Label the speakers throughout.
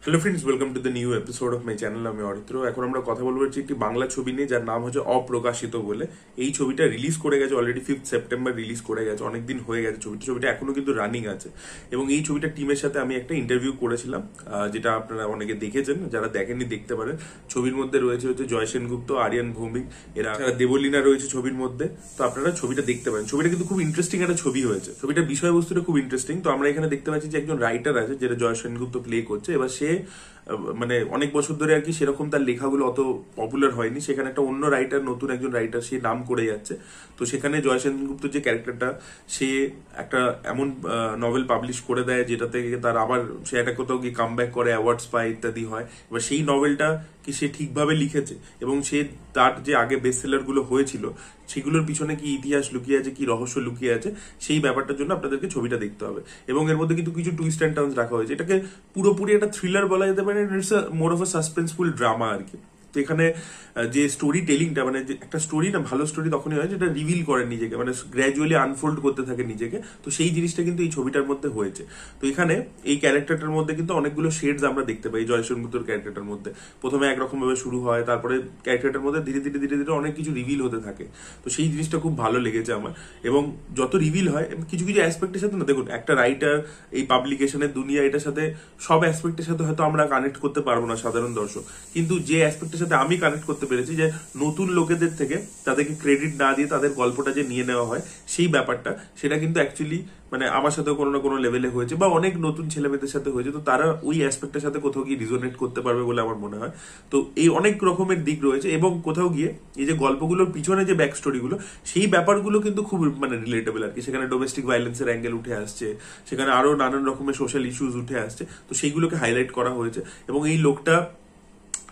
Speaker 1: Hello friends, welcome to the new episode of my channel. আমি অরিত্র। এখন আমরা কথা বলবো হচ্ছে একটি বাংলা ছবি নিয়ে, যার নাম হচ্ছে অপ্রকাশিত বলে। এই ছবিটা রিলিজ করে গেছে অলরেডি, 5 সেপ্টেম্বর রিলিজ করে গেছে, অনেকদিন হয়ে গেছে। ছবিটা এখনো কিন্তু রানিং আছে। এবং এই ছবিটার টিমের সাথে আমি একটা ইন্টারভিউ করেছিলাম, যেটা আপনারা অনেকে দেখেছেন, যারা দেখেননি দেখতে পারেন। ছবির মধ্যে রয়েছে হচ্ছে জয় সেনগুপ্ত, আরিয়ান ভৌমিক, এরা দেবলীনা রয়েছে ছবির মধ্যে। তো আপনারা ছবিটা দেখতে পারেন। ছবিটা কিন্তু খুব ইন্টারেস্টিং একটা ছবি হয়েছে। ছবিটার বিষয়বস্তুটা খুব ইন্টারেস্টিং। তো আমরা এখানে দেখতে পাচ্ছি যে একজন রাইটার আছে, যেটা জয় সেনগুপ্ত প্লে করছে। এবার সে মানে অনেক বছর ধরে আর কি সেরকম তার লেখাগুলো অত পপুলার হয়নি। সেখানে একটা অন্য রাইটার, নতুন একজন রাইটার, সে নাম করে যাচ্ছে। তো সেখানে জয় সেনগুপ্ত যে ক্যারেক্টারটা, সে একটা এমন নভেল পাবলিশ করে দেয় যেটাতে তার আবার সে একটা কোথাও গিয়ে কামব্যাক করে, অ্যাওয়ার্ডস পায়, ইত্যাদি হয়। এবার সেই নভেলটা কি সে ঠিকভাবে লিখেছে, এবং সে তার যে আগে বেস্ট সেলার গুলো হয়েছিল সেগুলোর পিছনে কি ইতিহাস লুকিয়ে আছে, কি রহস্য লুকিয়ে আছে, সেই ব্যাপারটার জন্য আপনাদেরকে ছবিটা দেখতে হবে। এবং এর মধ্যে কিন্তু কিছু টুইস্ট অ্যান্ড টার্নস রাখা হয়েছে। এটাকে পুরোপুরি একটা থ্রিলার বলা যেতে পারে, it's more of a suspenseful drama আর কি। তো এখানে যে স্টোরি টেলিংটা, মানে একটা স্টোরি না, ভালো স্টোরি তখনই হয় যেটা রিভিল করে নিজেকে, মানে গ্র্যাজুয়ালি আনফোল্ড করতে থাকে নিজেকে। তো সেই জিনিসটা কিন্তু এই ছবিটার মধ্যে হয়েছে। তো এখানে এই ক্যারেক্টারটার মধ্যে কিন্তু অনেকগুলো শেডস আমরা দেখতে পাই। জয় সেনগুপ্তর ক্যারেক্টারটার মধ্যে প্রথমে একরকম ভাবে শুরু হয়, তারপরে ক্যারেক্টারটার মধ্যে ধীরে ধীরে ধীরে ধীরে অনেক কিছু রিভিল হতে থাকে। তো সেই জিনিসটা খুব ভালো লেগেছে আমার। এবং যত রিভিল হয় কিছু কিছু অ্যাসপেক্টের সাথে, না দেখুন, একটা রাইটার, এই পাবলিকেশনের দুনিয়া, এটার সাথে সব অ্যাসপেক্টের সাথে হয়তো আমরা কানেক্ট করতে পারবো না সাধারণ দর্শক, কিন্তু যে অ্যাসপেক্টের সাথে আমি কানেক্ট করতে পেরেছি, যে নতুন লোকেদের থেকে তাদেরকে ক্রেডিট না দিয়ে তাদের গল্পটা যে নিয়ে নেওয়া হয়, সেই ব্যাপারটা, সেটা কিন্তু অ্যাকচুয়ালি মানে আমার সাথে কোনো না কোনো লেভেলে হয়েছে, বা অনেক নতুন ছেলেমেয়েদের সাথে হয়েছে। তো তারা ওই অ্যাসপেক্টের সাথে কোথাও গিয়ে রিজোনেট করতে পারবে বলে আমার মনে হয়। তো এই অনেক রকমের দিক রয়েছে, এবং কোথাও গিয়ে এই যে গল্পগুলোর পিছনে যে ব্যাক স্টোরিগুলো, সেই ব্যাপারগুলো কিন্তু খুব মানে রিলেটেবল আর কি। সেখানে ডোমেস্টিক ভায়োলেন্সের অ্যাঙ্গেল উঠে আসছে, সেখানে আরো নানান রকমের সোশ্যাল ইস্যুস উঠে আসছে। তো সেইগুলোকে হাইলাইট করা হয়েছে। এবং এই লোকটা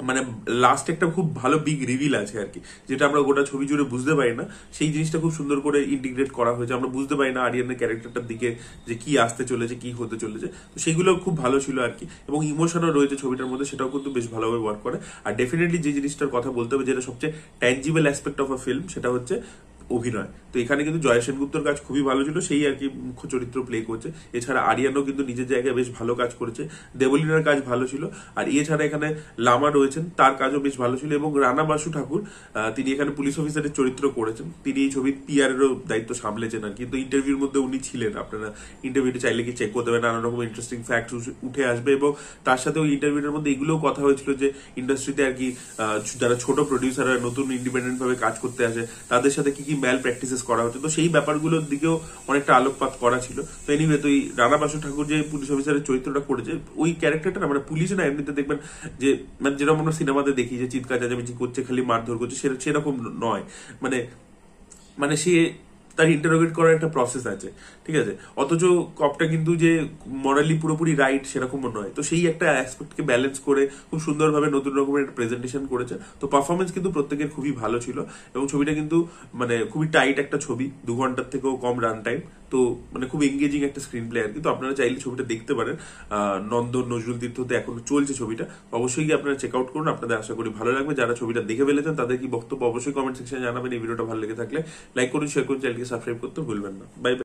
Speaker 1: মানে লাস্ট একটা খুব ভালো বিগ রিভিল আছে আর কি, যেটা আমরা গোটা ছবি জুড়ে বুঝতে পারি না। সেই জিনিসটা খুব সুন্দর করে ইন্টিগ্রেট করা হয়েছে। আমরা বুঝতে পারি না আরিয়ানের ক্যারেক্টারটার দিকে যে কি আসতে চলেছে, কি হতে চলেছে। তো সেগুলো খুব ভালো ছিল আর কি। এবং ইমোশনও রয়েছে ছবিটার মধ্যে, সেটাও কিন্তু বেশ ভালোভাবে ওয়ার্ক করে। আর ডেফিনেটলি যে জিনিসটার কথা বলতে হবে, যেটা সবচেয়ে tangible aspect of a film, সেটা হচ্ছে অভিনয়। তো এখানে কিন্তু জয় সেনগুপ্তর কাজ খুবই ভালো ছিল, সেই আর কি মুখ্য চরিত্র প্লে করছে। এছাড়া আরিয়ানও কিন্তু নিজের জায়গায় বেশ ভালো কাজ করেছে, দেবলীনার কাজ ভালো ছিল। আর এছাড়া এখানে লামা রয়েছেন, তার কাজও বেশ ভালো ছিল। এবং রানা বাসু ঠাকুর, তিনি এখানে পুলিশ অফিসারের চরিত্র করেছেন। তিনি এই ছবির পিআর এরও দায়িত্ব সামলেছেন আর কি। তো ইন্টারভিউর মধ্যে উনি ছিলেন, আপনারা ইন্টারভিউটা চাইলে কি চেক করতে পারেন, নানা রকম ইন্টারেস্টিং ফ্যাক্ট উঠে আসবে। এবং তার সাথে ওই ইন্টারভিউটার মধ্যে এগুলোও কথা হয়েছিল যে ইন্ডাস্ট্রিতে আর কি যারা ছোট প্রডিউসাররা নতুন ইন্ডিপেন্ডেন্ট ভাবে কাজ করতে আসে, তাদের সাথে কি কি ম্যাল প্র্যাকটিসেস করা হচ্ছে। তো সেই ব্যাপারগুলোর দিকেও অনেকটা আলোকপাত করা ছিল। তো এনিওয়ে, তো এই রানা বাসু ঠাকুর যে পুলিশ অফিসারের চরিত্রটা করেছে, ওই ক্যারেক্টারটা না, মানে পুলিশ না, এমনিতে দেখবেন যে মানে যেরকম আমরা সিনেমাতে দেখি যে চিৎকার চেঁচামেচি করছে, খালি মারধর করছে, সেরকম নয়। মানে মানে সে তার ইন্টারোগেট করার একটা প্রসেস আছে, ঠিক আছে। অথচ কপটা কিন্তু যে মরালি পুরোপুরি রাইট সেরকমও নয়। তো সেই একটা অ্যাসপেক্টকে ব্যালেন্স করে খুব সুন্দরভাবে নতুন রকমের একটা প্রেজেন্টেশন করেছে। তো পারফরমেন্স কিন্তু প্রত্যেকের খুবই ভালো ছিল। এবং ছবিটা কিন্তু মানে খুবই টাইট একটা ছবি, 2 ঘন্টার থেকেও কম রান টাইম। তো মানে খুব এঙ্গেজিং একটা স্ক্রিন প্লে আর কি। তো আপনারা চাইলে ছবিটা দেখতে পারেন। নন্দন নজরুল তীর্থতে এখনো চলছে ছবিটা, অবশ্যই গিয়ে আপনারা চেক আউট করুন। আপনাদের আশা করি ভালো লাগবে। যারা ছবিটা দেখে ফেলেছেন তাদের কি বক্তব্য অবশ্যই কমেন্ট সেকশনে জানাবেন। এই ভিডিওটা ভালো লেগে থাকলে লাইক করুন, শেয়ার করুন, চ্যানেলকে সাবস্ক্রাইব করতে ভুলবেন না। Bye bye.